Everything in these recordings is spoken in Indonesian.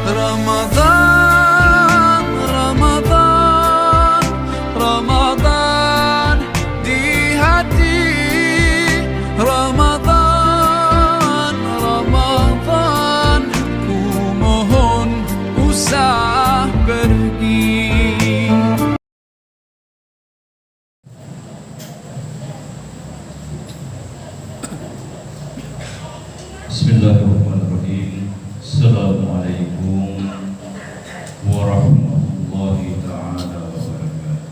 Ramadan, Ramadan, Ramadan di hati. Ramadan, Ramadan, ku mohon usah pergi. Bismillahirrahmanirrahim. Assalamualaikum warahmatullahi ta'ala wabarakatuh.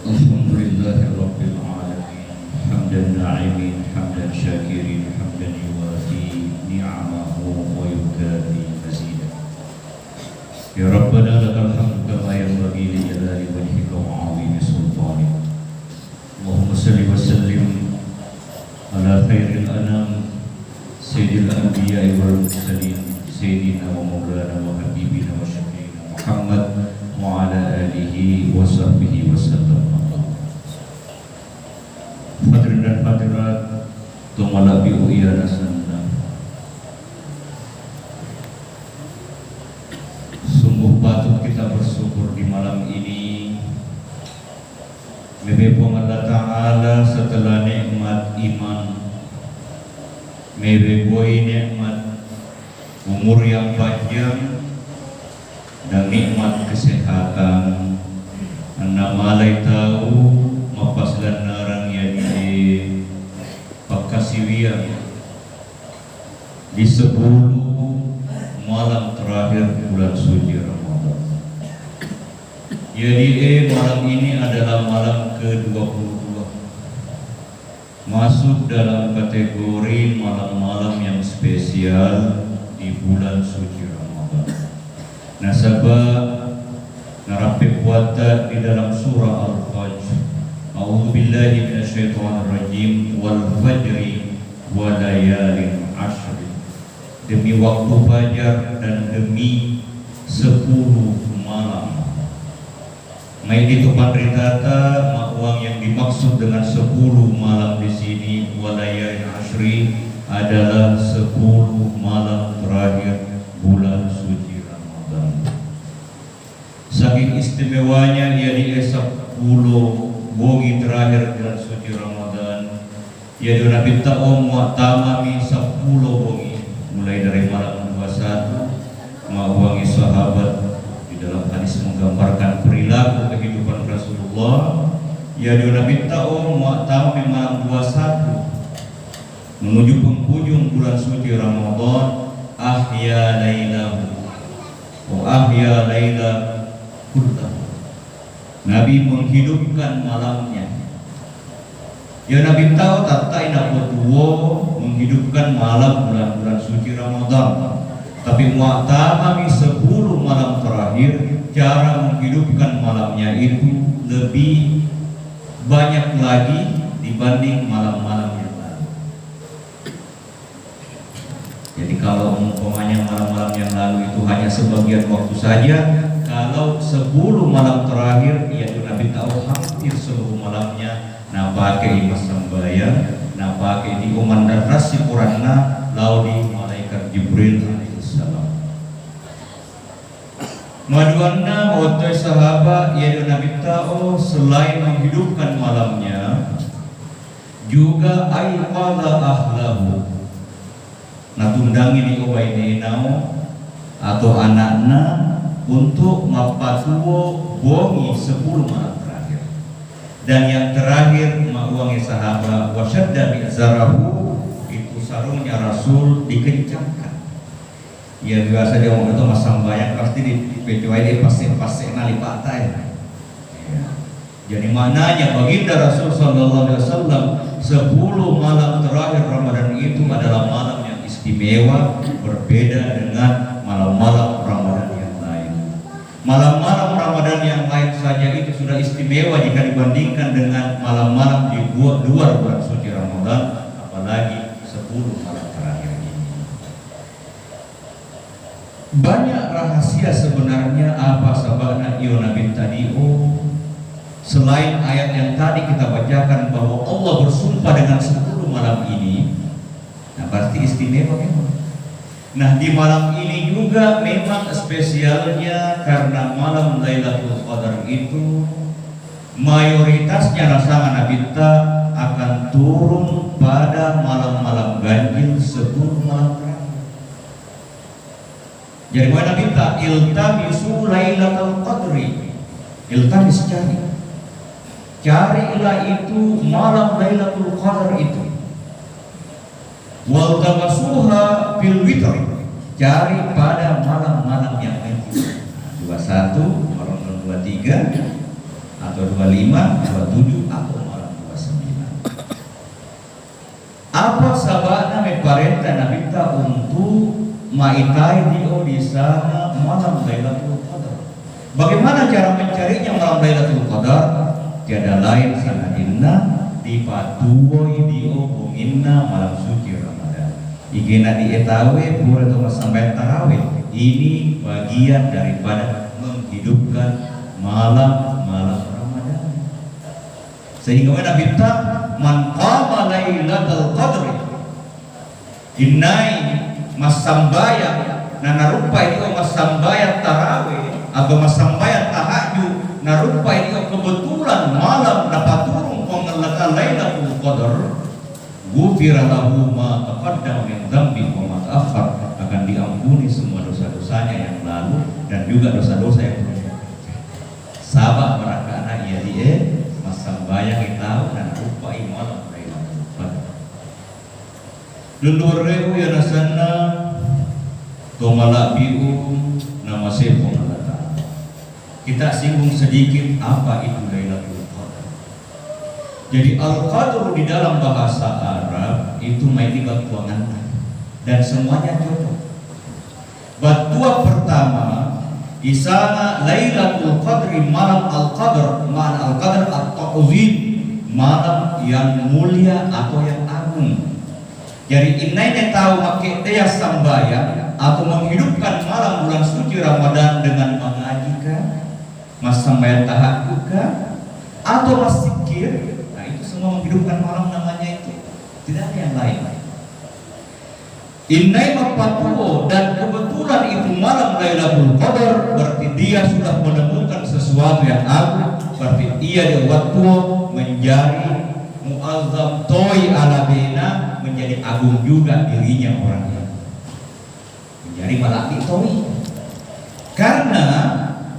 Alhamdulillahi rabbil alamin. Hamdan na'imin, hamdan syakirin, hamdan yuwafi ni'amahu wa yukafi mazidah. Ya Rabbana lakal hamdu kama yanbaghi li jalali wajhika wa 'azimi sultanik. Allahumma salli wa sallim ala khairil anam sayyidil anbiya'i wal mursalin sayyidina wa maulana wa habibina wa syafiina Muhammad wa ala alihi wa sahbihi wa sallam. Hadirin dan hadirat tumala bi uyana sanna. Sungguh patut kita bersyukur di malam ini. Mebebong Allah Ta'ala setelah nikmat iman, mebeboi nikmat umur yang panjang dan nikmat kesehatan. Anda malai tahu mapaslan narang ya di Pakasiwian di 10 malam terakhir bulan suci Ramadan. Jadi malam ini adalah malam ke-22, masuk dalam kategori malam-malam yang spesial di bulan suci Ramadan. Nasabah narapi puata di dalam surah Al-Fajr. A'udzu billahi minasyaitonir rajim. Wal fajri wa layalin ashr. Demi waktu fajar dan demi 10 malam. Mai itu pandritata uang yang dimaksud dengan 10 malam di sini walayalin ashri adalah 10 malam terakhir bulan suci Ramadan. Saking istimewanya ia di 10 bongi terakhir bulan suci Ramadan. Ya di Nabi ta'om wa tamami 10 bongi mulai dari malam 21 ma'uangi sahabat dalam hadis menggambarkan perilaku kehidupan Rasulullah. Ya di Nabi ta'um mu'tam malam 21 menuju penghujung bulan suci Ramadan. Ahya lailahu wa ahya laila kullahu. Nabi menghidupkan malamnya. Ya Nabi tahu tatai nak buat menghidupkan malam bulan-bulan suci Ramadan. Tapi mu'tamami 10 malam terakhir, cara menghidupkan malamnya itu lebih banyak lagi dibanding malam-malam yang lalu. Jadi kalau umpamanya malam-malam yang lalu itu hanya sebagian waktu saja, kalau 10 malam terakhir yaitu Nabi tahu hampir seluruh malamnya napake imas sembahyang, napake di umandarasi Qur'anna laudi malaikat Jibril. Maduanna otoy sahabat yaitu Nabi ta'o selain menghidupkan malamnya juga aiqadha ahlahu. Natundangi di uwainenao atau anakna untuk mapatuo bongi 10 malam terakhir. Dan yang terakhir mauangi sahabat wasyadda bi'zarahu, itu sarungnya Rasul dikencangkan. Ya biasa dia mau itu masang bayang pasti di PPWD pasti nali patai. Ya. Jadi maknanya baginda Rasul sallallahu alaihi wasallam 10 malam terakhir Ramadan itu adalah malam yang istimewa, berbeda dengan malam-malam Ramadan yang lain. Malam-malam Ramadan yang lain saja itu sudah istimewa jika dibandingkan dengan malam-malam di luar bulan suci Ramadan, apalagi 10 malam terakhir ini. Banyak rahasia sebenarnya apa sabana iyo Nabi tadi. Selain ayat yang tadi kita bacakan bahwa Allah bersumpah dengan 10 malam ini. Nah, pasti istimewa memang. Nah, di malam ini juga memang spesialnya karena malam Lailatul Qadar itu mayoritasnya rasangan Nabi akan turun pada malam-malam ganjil sebelum malam terakhir. Jadi mana Nabi iltamisu Lailatul Qadri, iltamis carilah itu malam Lailatul Qadar itu. Wal tamasuha fil witr, cari pada malam-malam yang ganjil. 21, malam 23 atau 25, 27 atau malam 29. Apa sabana meparenta Nabi untuk maitai dio di sana malam Lailatul Qadar. Bagaimana cara mencarinya malam Lailatul Qadar? Tiada lain sanadinna dipatuoi dio bunginna malam suci Ramadan. Igena dietawe pura atau sampai tarawih. Ini bagian daripada menghidupkan malam-malam Ramadan. Sehingga Nabi man qama Lailatul Qadri innai masambayang narupa itu masambayang tarawih atau masambayang tahajud narupa itu kebetulan malam dapat turun pengelakkan Lailatul Qadar ghufira lahu ma taqaddama min dzambi wa ma ta'akhkhar, akan diampuni semua dosa-dosanya yang lalu dan juga dosa-dosa yang telah sahabat merakana ia masambayang itu dan rupa malam Lailatul Qadar. Lulureu ya nasana tomala biu nama sepo nalata. Kita singgung sedikit apa itu Lailatul Qadar. Jadi al-qadru di dalam bahasa Arab itu maitibat tuangan dan semuanya cocok. Batua pertama di sana Lailatul Qadri malam al-qadar, malam al-qadar at-ta'zim, malam yang mulia atau yang agung. Jadi inainya tahu makai daya sambayang atau menghidupkan malam bulan suci Ramadan dengan mengajikan mas sambayang tahajud atau mas zikir. Nah itu semua menghidupkan malam namanya itu. Tidak ada yang lain. Innai mapatuo dan kebetulan itu malam Lailatul Qadar berarti dia sudah menemukan sesuatu yang agung, berarti ia diwatuo menjadi muazzam toy ala bena, menjadi agung juga dirinya orangnya, menjadi malaki toy. Karena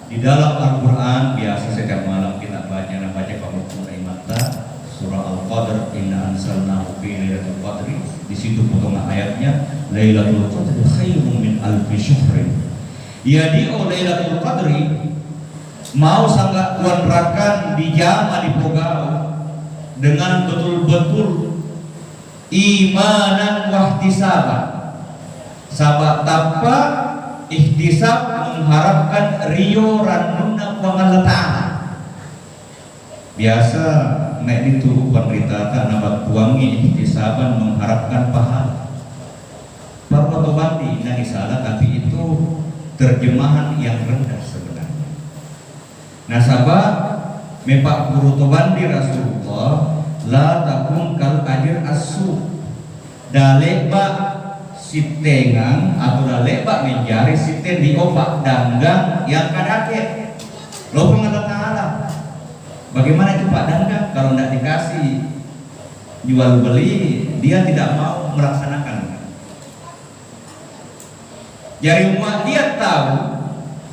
di dalam Al-Quran biasa setiap malam kita baca pamukul mata surah Al-Qadr inna anzalnahu fi lailatul qadri. Di situ potongan ayatnya Lailatul Qadri khairun min alfi syahrin. Jadi Lailatul Qadri mau sangat tuan rakan dijama di pogau dengan betul-betul imanan wahtisaban. Sabat tanpa ihtisab mengharapkan rio ranuna pangalatan. Biasa nek dituru penderita nabat tuangi ihtisaban mengharapkan pahala. Parwatobati nani salah, tapi itu terjemahan yang rendah sebenarnya. Nasabah mepak guru tobandi Rasulullah la takun kal ajir asu daleba sitengang atau daleba menjari siten di opak danggang yang kadake lo pengalat ta'ala. Bagaimana itu Pak Danggang kalau tidak dikasih jual beli dia tidak mau melaksanakan. Jadi umat dia tahu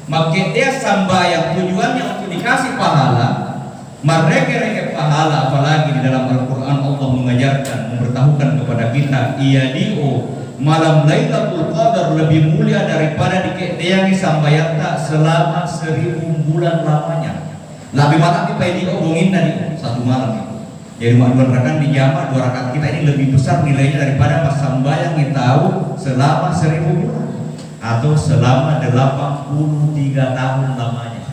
makin dia sambayang tujuannya untuk dikasih pahala, mereka pahala, apalagi di dalam Al-Quran Allah mengajarkan, memberitahukan kepada kita dio malam Lailatul Qadar lebih mulia daripada dikedeangi sambayata selama 1000 bulan lamanya. Lebih malam kita ini omongin tadi satu malam itu. Jadi dua rakaat di jamaah 2 rakaat kita ini lebih besar nilainya daripada pas sambayang kita tahu selama 1000 bulan atau selama 83 tahun lamanya.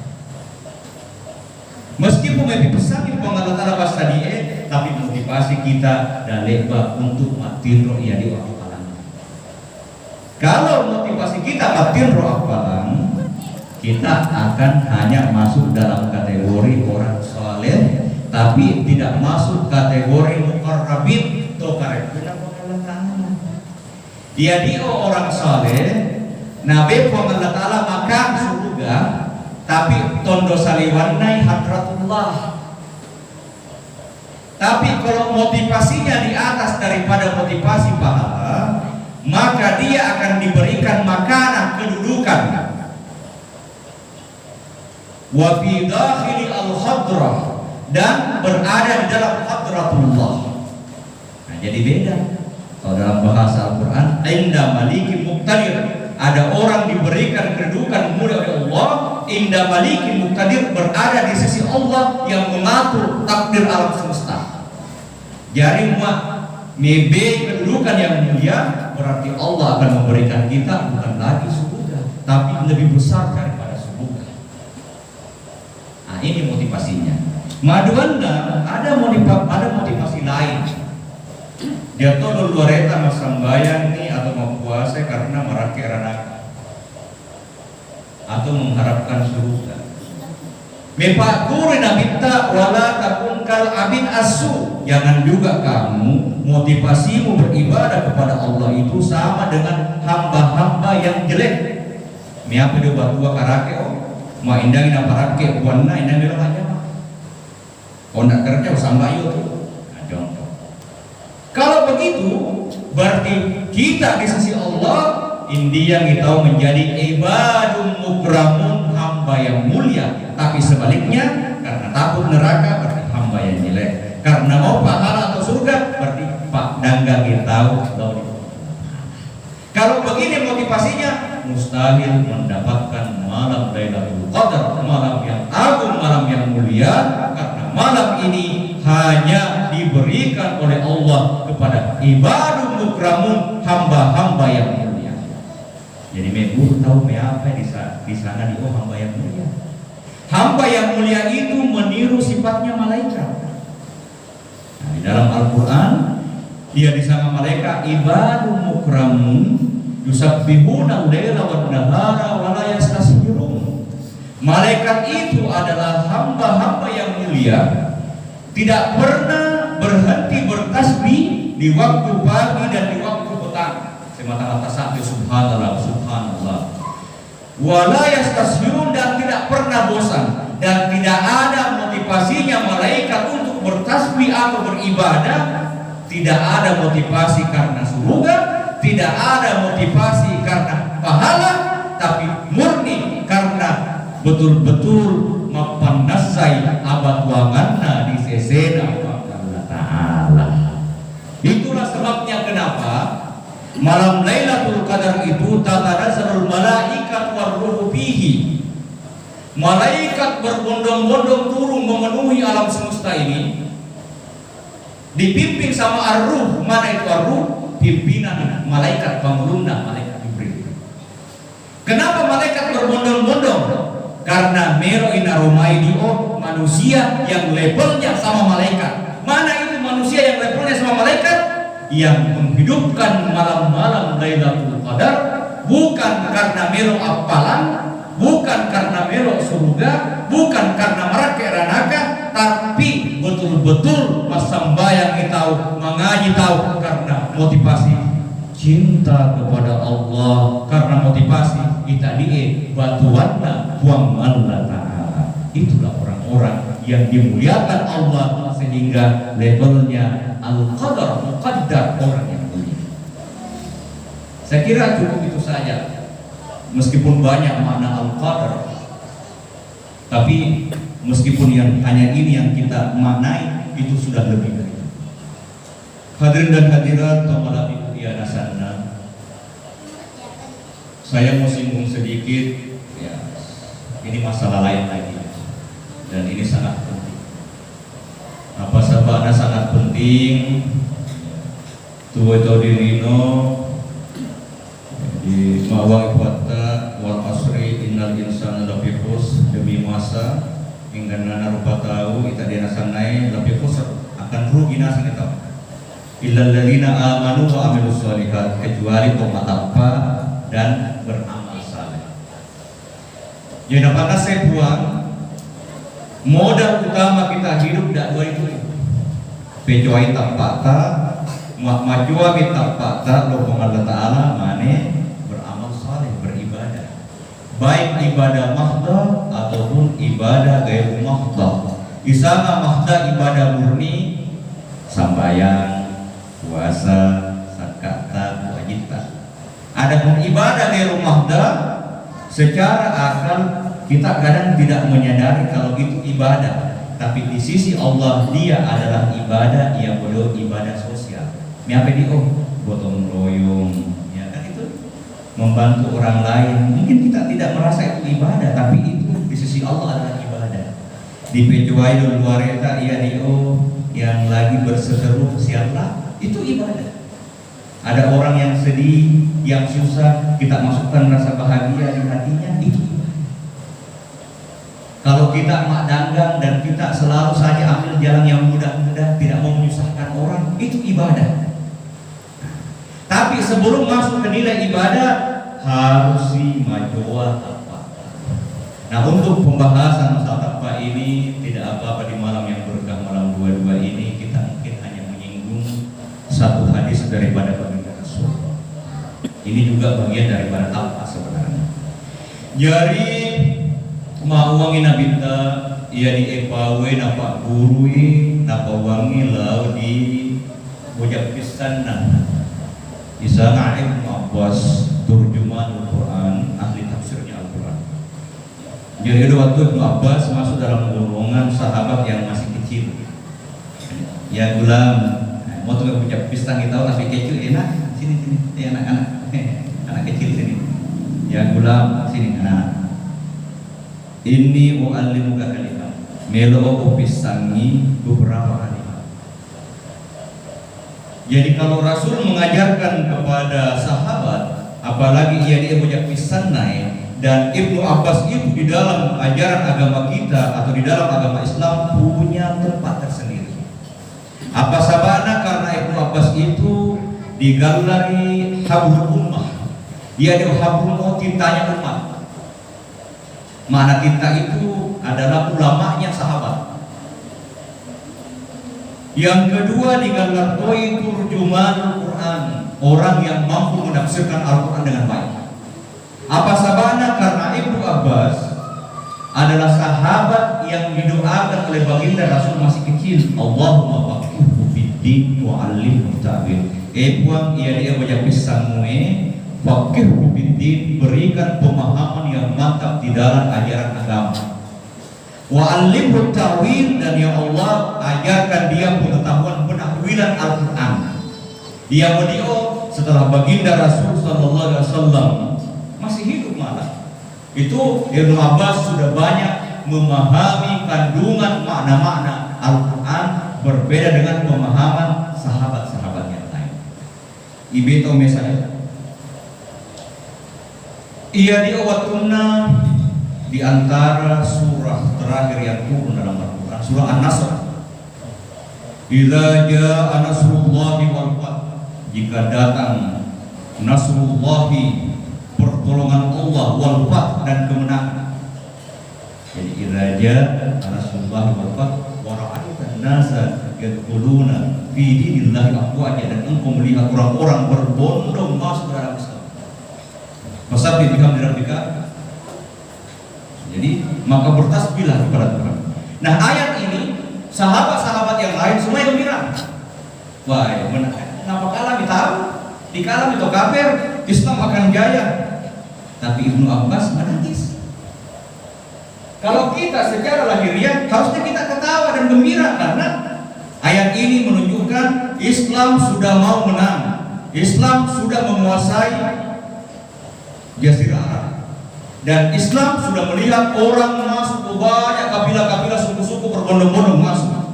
Meskipun lebih besar di pengalatan pas tadi tapi motivasi kita dan lebar untuk matin roh ya di waktu malam. Kalau motivasi kita matin roh apalan, kita akan hanya masuk dalam kategori orang saleh, tapi tidak masuk kategori muqarrabin atau karakter pengalatan. Jadi orang saleh Nabi Allah Ta'ala makan surga, tapi tondo saliwanai hadratullah. Tapi kalau motivasinya di atas daripada motivasi pahala, maka dia akan diberikan makanan kedudukan. Wa fi dakhili al-hadrah, dan berada di dalam hadratullah. Nah, jadi beda. Kalau dalam bahasa Al-Quran, inda maliki muqtadir, ada orang diberikan kedudukan mulia oleh Allah. Inda maliki muqtadir, berada di sisi Allah yang mengatur takdir alam semesta. Jadi mebe kedudukan yang mulia, berarti Allah akan memberikan kita bukan lagi surga, tapi lebih besar daripada surga. Nah, ini motivasinya. Maduanda ada motivasi lain. Dia tuh luar eta mau sambayang nih atau mau puasa karena meraki anak atau mengharapkan surga. Mepakuri nabita wala takun kal abid asu. Jangan juga kamu motivasimu beribadah kepada Allah itu sama dengan hamba-hamba yang jelek. Miapa dia batua karake mau indang ina parake buana ina melo aja. Nak kerja sambayo tuh. Kalau begitu, berarti kita di sisi Allah ini yang kita menjadi ibadun mukramun, hamba yang mulia. Tapi sebaliknya, karena takut neraka berarti hamba yang jelek. Karena mau pahala atau surga berarti pak dangga kita. Kalau begini motivasinya, mustahil mendapatkan malam Lailatul Qadar, malam yang agung, malam yang mulia. Karena malam ini hanya diberikan oleh Allah kepada ibadun mukramun, hamba-hamba yang mulia. Jadi megur tahu apa di sana di hamba yang mulia. Hamba yang mulia itu meniru sifatnya malaikat. Nah, di dalam Al-Quran dia disama malaikat ibadun mukramun yusabbihuna al-laila wan nahara wa la yastasbirun. Malaikat itu adalah hamba-hamba yang mulia, tidak pernah berhenti bertasbih di waktu pagi dan di waktu petang. Semata-mata sabda subhanallah subhanallah. Wala yastasbirun, dan tidak pernah bosan, dan tidak ada motivasinya malaikat untuk bertasbih atau beribadah. Tidak ada motivasi karena surga, tidak ada motivasi karena pahala, tapi murni karena betul-betul mapanasai abad wanganna di sesena Allah Ta'ala. Itulah sebabnya kenapa malam Lailatul Qadar itu tatanazzalul malaikat warruhu fihi. Malaikat berbondong-bondong turun memenuhi alam semesta ini, dipimpin sama ar-ruh. Mana itu ar-ruh? Pimpinan malaikat pemulungna, malaikat Jibril. Kenapa malaikat berbondong-bondong? Karena mero inaromaidio, manusia yang levelnya sama malaikat. Mana itu manusia yang levelnya sama malaikat? Yang menghidupkan malam-malam Lailatul Qadar, bukan karena mero apalan, bukan karena mero surga, bukan karena merake ranaka, tapi betul-betul masambayang kita mengaji tahu karena motivasi cinta kepada Allah, karena motivasi kita die batuanna buang Allah Ta'ala. Itulah orang-orang yang dimuliakan Allah sehingga levelnya al-qadar, muqaddar, orang yang mulia. Saya kira cukup itu saja. Meskipun banyak makna al-qadar, tapi meskipun yang hanya ini yang kita maknai, itu sudah lebih dari itu. Hadirin dan hadirat taala ya nasana, saya mau singgung sedikit ya, ini masalah lain lagi dan ini sangat penting. Apa sabana sangat penting. Tuwa itu dirino di mawang iwata wal asri innal insana lafi khusr, demi masa hingga nana rupa tahu kita dinasanai lafi khusr, akan rugi nasa kita. Illal ladzina amanu wa amilus sholihat, kecuali kaum apa dan beramal saleh. Jadi apakah saya buang modal utama kita hidup dak dua itu, kecuali tapata majua kita pakta lokong Allah Ta'ala mane beramal saleh, beribadah, baik ibadah mahdah ataupun ibadah gairu mahdah. Isama mahdah ibadah murni, sambayang, puasa, zakata, wajibta. Adapun ibadah gairu mahdah, secara akal kita kadang tidak menyadari kalau itu ibadah, tapi di sisi Allah dia adalah ibadah yang boleh ibadah sosial. Miapa di gotong royong, ya kan, itu membantu orang lain. Mungkin kita tidak merasa itu ibadah, tapi itu di sisi Allah adalah ibadah. Di pejuai luar eta ia yang lagi berseteru siapa itu ibadah. Ada orang yang sedih, yang susah, kita masukkan rasa bahagia di hatinya, itu ibadah. Kalau kita mak danggang dan kita selalu saja ambil jalan yang mudah-mudah, tidak mau menyusahkan orang, itu ibadah. Tapi sebelum masuk ke nilai ibadah harus si majoa apa. Nah, untuk pembahasan masalah takwa ini tidak apa-apa di malam yang berkah, malam 22 ini kita mungkin hanya menyinggung satu hadis daripada baginda Rasul. Ini juga bagian daripada takwa sebenarnya. Jadi mau wangi nabita ia di epawe napa gurui napa wangi lau di bojak pisan Isa Ibnu Abbas turjuman Al-Quran, ahli tafsirnya Al-Quran. Jadi waktu Ibnu Abbas masuk dalam golongan sahabat yang masih kecil. Ya gulam, mau tuh ucap pisang kita tapi kecil enak, sini anak-anak, anak kecil sini. Ya gulam, sini anak. Ini mu'allimuka kalimat. Melo pisangi beberapa kalimat. Jadi kalau Rasul mengajarkan kepada sahabat, apalagi ia dia pisan naik, dan Ibnu Abbas itu di dalam ajaran agama kita atau di dalam agama Islam punya tempat tersendiri. Apa sabana karena Ibnu Abbas itu digalari habrul ummah. Dia ada habrul tintanya umat. Mana tinta itu adalah ulamanya sahabat. Yang kedua digelar turjuman Al-Quran, orang yang mampu menafsirkan Al-Quran dengan baik. Apa sabana karena Ibnu Abbas adalah sahabat yang didoakan oleh baginda Rasul masih kecil. Allahumma faqihhu fid-din wa 'allimhu ta'wil. Buang ia baca pisangue, faqihhu fid-din, berikan pemahaman yang mantap di dalam ajaran agama. Wa 'allimhu ta'wil, dan ya Allah ajarkan dia pengetahuan penakwilan Al-Qur'an. Dia beliau setelah baginda Rasul sallallahu alaihi wasallam masih hidup malah. Itu Ibnu Abbas sudah banyak memahami kandungan makna-makna Al-Qur'an berbeda dengan pemahaman sahabat-sahabat yang lain. Ibeto misalnya ia diwatuna di antara surah terakhir yang turun dalam Al-Quran, surah An-Nasr. Idza jaa nasrullahi wal fath, jika datang nasrullahi, pertolongan Allah, wal fath, dan kemenangan. Jadi idza jaa nasrullahi wal fath wa ra'aitan nasa yadkhuluna fi dinillahi afwaja, dan engkau melihat orang-orang berbondong masuk dalam Islam. Fasabbih bihamdi rabbika. Jadi maka bertasbihlah kepada Tuhan. Nah, ayat ini sahabat-sahabat yang lain semua gembira. Wah, kenapa kalah tahu? Di kalah itu kafir, Islam akan jaya. Tapi Ibnu Abbas menangis. Kalau kita secara lahiriah harusnya kita ketawa dan gembira karena ayat ini menunjukkan Islam sudah mau menang. Islam sudah menguasai Jazirah Arab. Dan Islam sudah melihat orang masuk, banyak kabilah-kabilah, suku-suku berbondong-bondong masuk.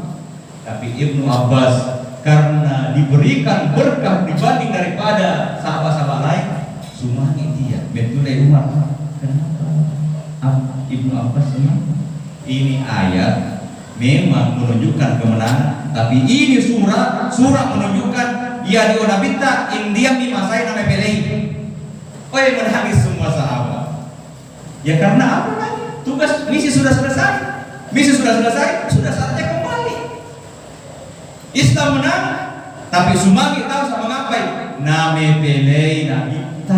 Tapi Ibnu Abbas karena diberikan berkah dibanding daripada sahabat-sahabat lain, sumani dia betulai Umar. Kenapa Ibnu Abbas senang? Ini ayat memang menunjukkan kemenangan, tapi ini surah menunjukkan ya dionabita India di masa yang namanya Pelei. Oh, yang menangis semua sahabat. Ya karena apa lagi? Tugas misi sudah selesai. Sudah saatnya kembali. Islam menang, Tapi sumagi tahu sama ngapai name pelei nabita.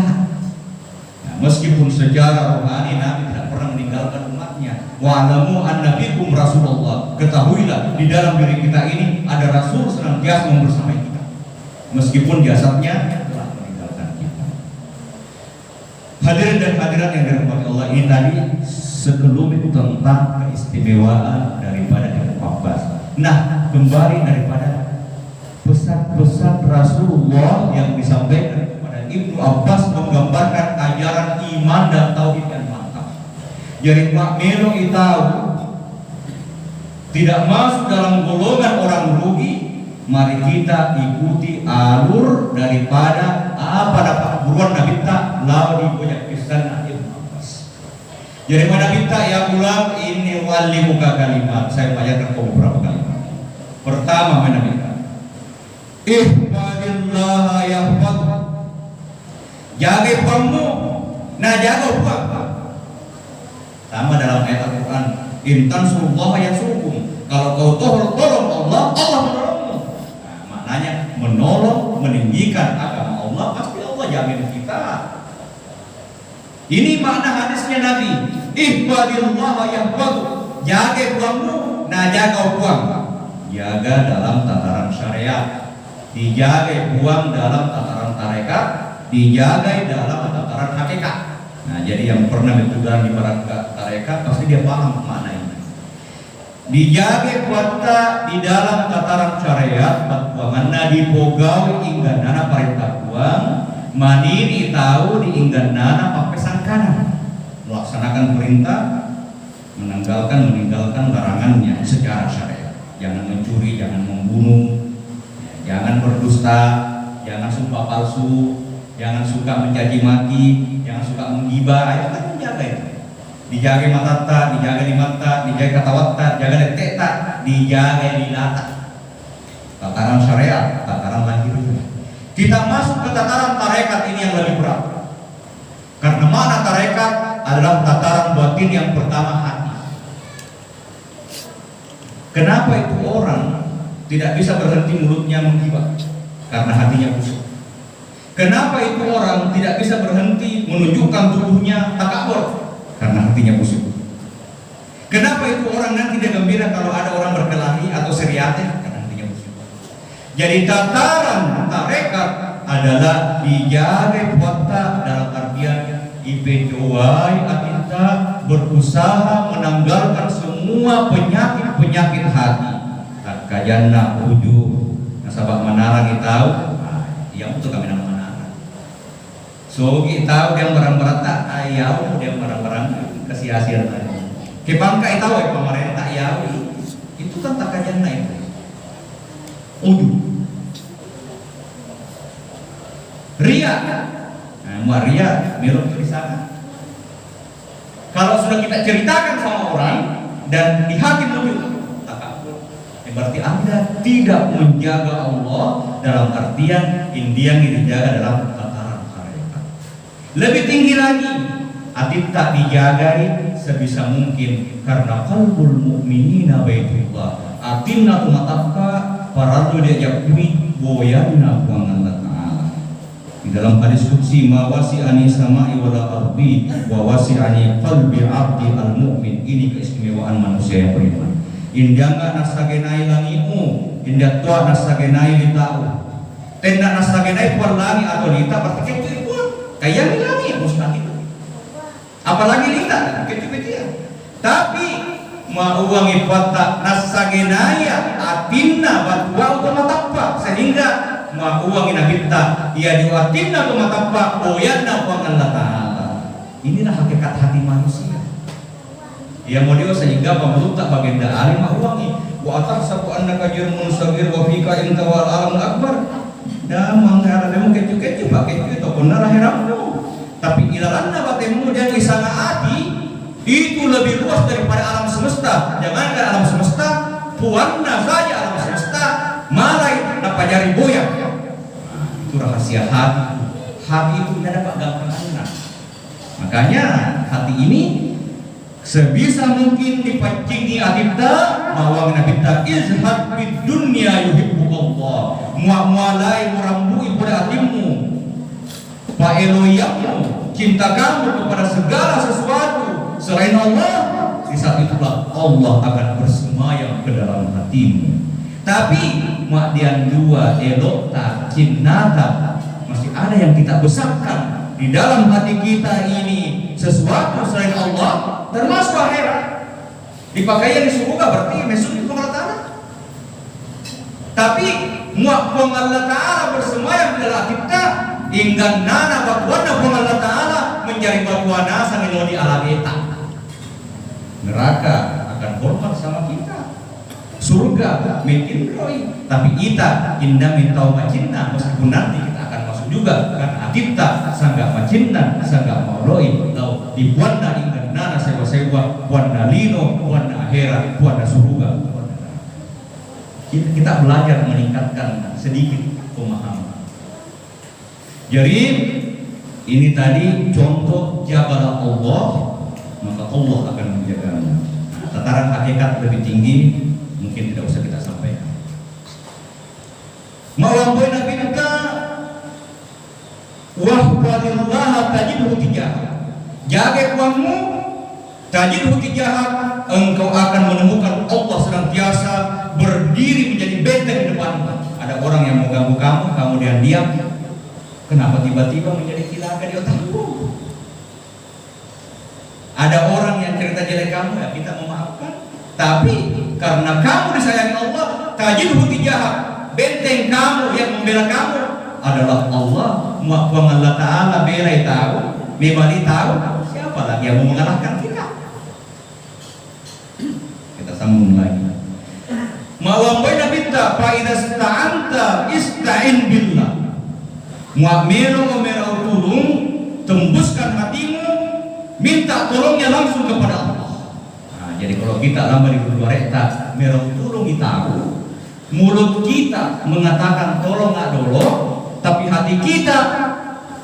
Nah, meskipun sejarah rohani Nabi tidak pernah meninggalkan umatnya. Wa'lamu annabikum Rasulullah. Ketahuilah di dalam diri kita ini ada Rasul senantiasa membersamai kita. Meskipun jasadnya telah meninggalkan kita. Hadirin dan hadirat yang dirahmati Allah, ini tadi sekelumit tentang keistimewaan daripada Ibnu Abbas. Nah, kembali daripada pesan-pesan Rasulullah yang disampaikan kepada Ibnu Abbas menggambarkan ajaran iman dan tauhid yang mantap. Jadi Pak Melo tahu tidak masuk dalam golongan orang rugi. Mari kita ikuti alur daripada apa dapat buruan Nabi tak lalu dibanyak kisah Ibnu Abbas. Jadi mana kita ya ulang ini wali muka kalimat. Saya bacakan beberapa kalimat. Pertama mana kita ihfadillah yahfad. Jaga kamu, nah jaga buat. Sama dalam ayat Al-Quran, intan surullah yansurkum. Kalau kau tolong Allah, Allah menolongmu. Nah, maknanya menolong, meninggikan agama Allah, pasti Allah jamin kita. Ini makna hadisnya Nabi. Ihfadillah yahfad. Jaga kamu, nah jaga buang. Jaga dalam tataran syariat. Dijaga buang dalam tataran tarekat, dijaga dalam tataran hakikat. Nah, jadi yang pernah bertugas di tarekat pasti dia paham makna ini. Dijaga kuata di dalam tataran syariat, bagaimana dipogau hingga nana perintah buang, manini tahu diinggan nana pakai sangkana, melaksanakan perintah, meninggalkan larangannya secara syariat. Jangan mencuri, jangan membunuh, jangan berdusta, jangan sumpah palsu, jangan suka mencaci maki, jangan suka menggibah. Itu kan menjaga itu. Dijaga mata, dijaga di mata, dijaga kata watta, jaga di teta, dijaga di lata. Tataran syariat, tataran lahiriah. Kita masuk ke tataran tarekat ini yang lebih berat. Karena mana tarekat adalah tataran batin yang pertama hati. Kenapa itu orang tidak bisa berhenti mulutnya menggibah? Karena hatinya busuk. Kenapa itu orang tidak bisa berhenti menunjukkan tubuhnya takabur? Karena hatinya busuk. Kenapa itu orang nanti dia gembira kalau ada orang berkelahi atau seriate? Karena hatinya busuk. Jadi tataran tarekat adalah dijaga kuata dalam artian ibejoai atinta berusaha menanggalkan semua penyakit hati. Kajanna uju nasabak manarang tahu yang untuk kami nama manarang so kita tahu dia barang-barang tak ayau dia barang-barang kesia-sia tadi kebangka tahu ya pemerintah ayau itu kan tak kajanna itu uju ria nah ria mirip di sana. Kalau sudah kita ceritakan sama orang dan di hati muncul berarti Anda tidak menjaga Allah dalam artian yang dijaga dalam tataran tarekat. Lebih tinggi lagi, hati tak dijagai sebisa mungkin karena qalbul mu'minina baitullah. Atinna tumatafka paradu diajakui boyanna buang Allah Ta'ala. Di dalam hadis qudsi ma wasi'ani sama'i wala ardi wa wasi'ani qalbi 'abdi al-mu'min. Ini keistimewaan manusia yang beriman. Indanga nasagenai langimu, indah tua nasagenai litau. Tenda nasagenai puan langi atau lita berarti itu puan. Kayak langi mustahil. Apalagi lita, kecil-kecil. Tapi mau uang ipata nasagenaya atinna batua utomatapa sehingga mau uang inabita ia diwatinna utomatapa oyanna uang Allah Ta'ala. Inilah hakikat hati manusia. Ia model sehingga pembentuk baginda alim uangi wa atahsabu annaka jirmun sagir wa fika inta wal alam akbar. Da mangara demo kecu-kecu pakai itu benar akhiratmu. Tapi ilalanna batemu dan isana adi itu lebih luas daripada alam semesta. Jangankan alam semesta, puanna saja alam semesta malai dapat jari boyak. Itu rahasia hati. Hati itu tidak dapat gampang. Makanya hati ini Sebisa mungkin dipancingi adibta mawang nabita izhad bid dunya yuhibbukallah. Muamulai merambui pada hatimu Paeloyamu, cinta kamu kepada segala sesuatu selain Allah. Di saat itulah Allah akan bersemayam ke dalam hatimu. Tapi makdian dua elokta cinnata, masih ada yang kita besarkan di dalam hati kita ini sesuatu selain Allah, termasuk akhirat. Dipakainya di surga berarti mesuk itu Allah Ta'ala. Tapi muakpong Allah Ta'ala bersemayam di dalam kita, hingga nana batuana pong Allah Ta'ala menjadi batuana sambil di alam eta. Neraka akan hormat sama kita, surga mungkin roi, tapi kita indah minta macinna, meskipun nanti kita akan masuk juga karena kita sanggak macinna, sanggak mauloi, lau dibuatna hingga nana sewa-sewa, buatna lino, buatna akhirat, buatna surga. Kita belajar meningkatkan sedikit pemahaman. Jadi ini tadi contoh jaga Allah, maka Allah akan menjaganya. Tataran hakikat lebih tinggi mungkin tidak usah kita sampaikan. Melampaui Nabi kita wahfadillah tajidhu tijahak. Jaga kamu tajidhu tijahak, engkau akan menemukan Allah senantiasa berdiri menjadi benteng di depanmu. Ada orang yang mau ganggu kamu, kemudian diam. Kenapa tiba-tiba menjadi cilaka di otakmu? Ada orang yang cerita jelek kamu, ya kita memaafkan. Tapi karena kamu disayangi Allah, tajidhu tijahak, benteng kamu yang membela kamu adalah Allah. Muakwang Allah Ta'ala belai tahu, memali tahu, siapa lagi yang mau mengalahkan kita? Kita sambung lagi. Mawambai nabita fa'idha sta'anta ista'in billah. Mu'amelo ngomerau tulung, tembuskan hatimu, minta tolongnya langsung kepada Allah. Nah, jadi kalau kita lama di kedua rekta merau tulung tahu, mulut kita mengatakan tolong nggak dolo, tapi hati kita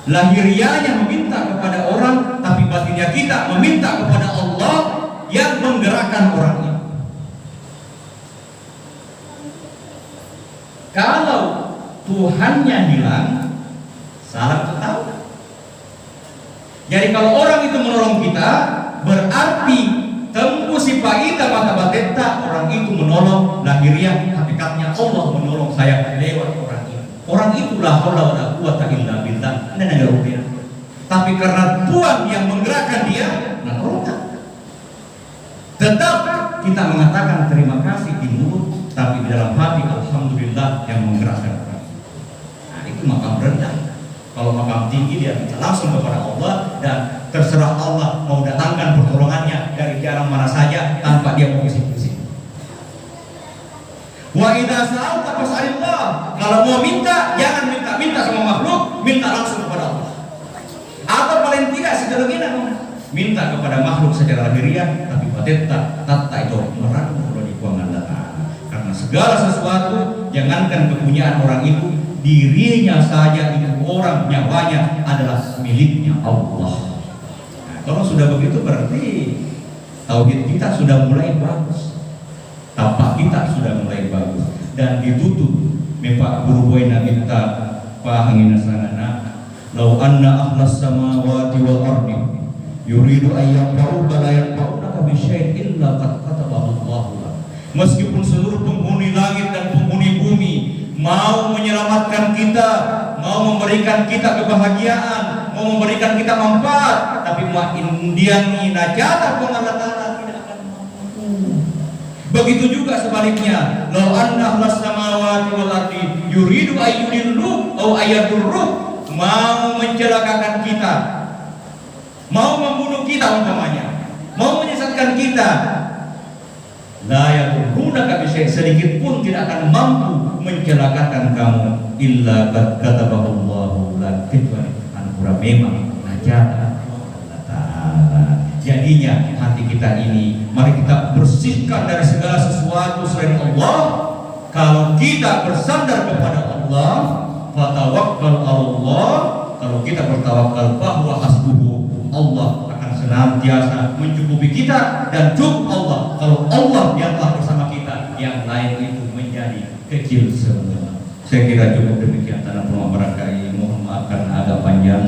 lahirianya meminta kepada orang, tapi batinnya kita meminta kepada Allah yang menggerakkan orang itu. Kalau Tuhannya hilang, salah tahu. Jadi kalau orang itu menolong kita, berarti tembus si faida mata bateta, orang itu menolong lahiriah, hakikatnya Allah menolong saya lewat orang itu. Orang itulah haula wala quwata illa billah. Ini ada rupiah. Tapi karena Tuhan yang menggerakkan dia, nah tetap kita mengatakan terima kasih di mulut, tapi di dalam hati alhamdulillah yang menggerakkan orang. Nah itu makam rendah. Kalau makam tinggi dia minta langsung kepada Allah, dan terserah Allah mau datangkan pertolongannya dari jalan mana saja tanpa dia mau pusing-pusing. Wa idza sa'alta fas'alillah. Kalau mau minta jangan minta sama makhluk, minta langsung kepada Allah. Atau paling tidak sederhana minta kepada makhluk secara lahiriah, tapi bateta tatta itu merangkul di kuangan Allah. Karena segala sesuatu, jangankan kepunyaan orang itu, dirinya saja itu orang nyawanya adalah miliknya Allah. Nah, kalau sudah begitu berarti tauhid kita sudah mulai bagus, tapak kita sudah mulai bagus, dan ditutup mempak buruboy nabi kita pahangina sanana lau anna ahlas samawati wal ardi yuridu ayyaqau la yaqauna bi syai'in illa qad katabahu Allah. Meskipun seluruh penghuni langit dan penghuni bumi mau menyelamatkan kita, mau memberikan kita kebahagiaan, mau memberikan kita manfaat, tapi ma indian najata Allah Ta'ala tidak akan mampu. Begitu juga sebaliknya, law anna ahlas samawati wal ardi yuridu ayyudillu aw ayadurru, mau mencelakakan kita, mau membunuh kita umpamanya, mau menyesatkan kita, la yadurrunaka bisyai', sedikit pun tidak akan mampu mencelakakan kamu illa qad kataballahu lak, kecuali anugerah memang najata Allah Ta'ala. Jadinya hati kita ini mari kita bersihkan dari segala sesuatu selain Allah. Kalau kita bersandar kepada Allah, fatawakkal Allah, kalau kita bertawakal bahwa hasbuhu, Allah akan senantiasa mencukupi kita dan cukup Allah. Kalau Allah yang telah bersama kita, yang lain itu menjadi kecil semua. Saya kira cukup demikian. Tanah penuh barangkali, mohon maaf karena agak panjang.